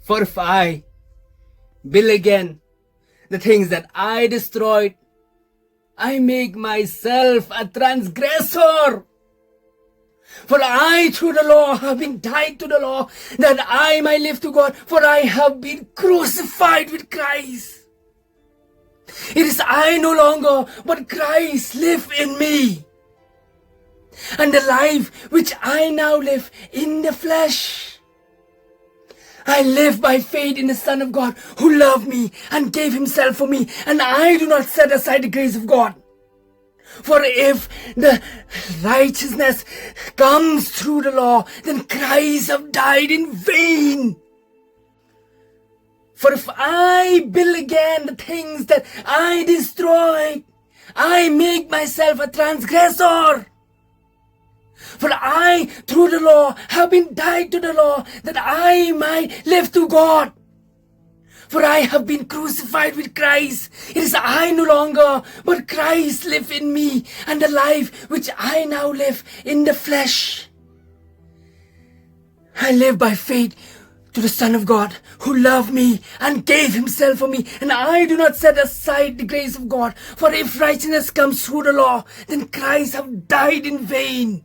For if I build again the things that I destroyed, I make myself a transgressor. For I through the law have been tied to the law, that I might live to God, for I have been crucified with Christ. It is I no longer, but Christ live in me. And the life which I now live in the flesh, I live by faith in the Son of God, who loved me and gave himself for me, and I do not set aside the grace of God. For if the righteousness comes through the law, then Christ have died in vain. For if I build again the things that I destroyed, I make myself a transgressor. For I, through the law, have been tied to the law, that I might live to God. For I have been crucified with Christ. It is I no longer, but Christ live in me, and the life which I now live in the flesh, I live by faith to the Son of God, who loved me and gave himself for me, and I do not set aside the grace of God. For if righteousness comes through the law, then Christ have died in vain.